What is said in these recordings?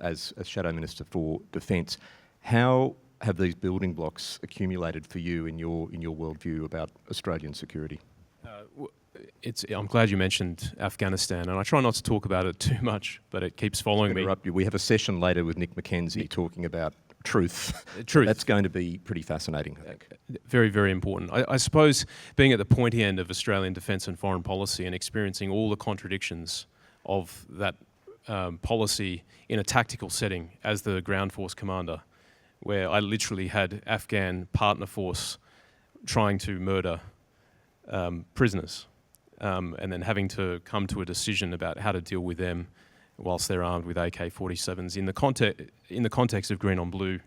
as Shadow Minister for Defence. How have these building blocks accumulated for you in your worldview about Australian security? I'm glad you mentioned Afghanistan, and I try not to talk about it too much, but it keeps following me. Interrupt you. We have a session later with Nick McKenzie talking about truth. Truth. That's going to be pretty fascinating, I think. Very, very important. I suppose being at the pointy end of Australian defence and foreign policy and experiencing all the contradictions of that policy in a tactical setting as the ground force commander, where I literally had Afghan partner force trying to murder prisoners, and then having to come to a decision about how to deal with them whilst they're armed with AK-47s in the context of green on blue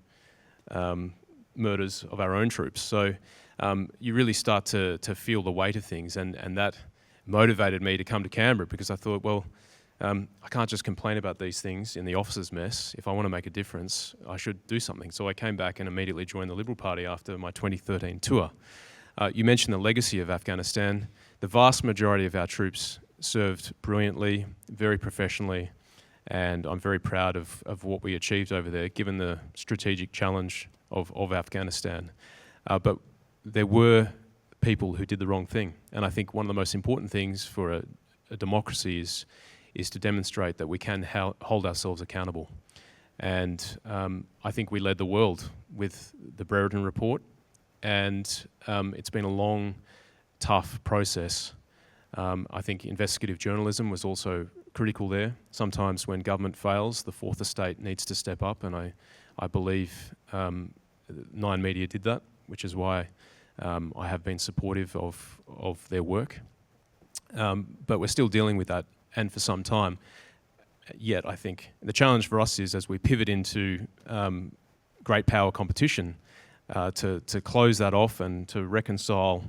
murders of our own troops. So you really start to feel the weight of things, and that motivated me to come to Canberra, because I thought, well, I can't just complain about these things in the officers' mess. If I want to make a difference, I should do something. So I came back and immediately joined the Liberal Party after my 2013 tour. You mentioned the legacy of Afghanistan. The vast majority of our troops served brilliantly, very professionally, and I'm very proud of what we achieved over there, given the strategic challenge of Afghanistan. But there were people who did the wrong thing, and I think one of the most important things for a democracy is to demonstrate that we can hold ourselves accountable. And I think we led the world with the Brereton Report, and it's been a long, tough process. I think investigative journalism was also critical there. Sometimes when government fails, the fourth estate needs to step up, and I believe Nine Media did that, which is why I have been supportive of their work. But we're still dealing with that, and for some time. Yet I think the challenge for us is, as we pivot into great power competition, to close that off and to reconcile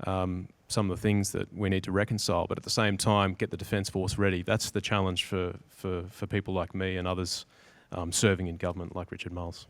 some of the things that we need to reconcile, but at the same time get the Defence Force ready. That's the challenge for people like me and others serving in government like Richard Marles.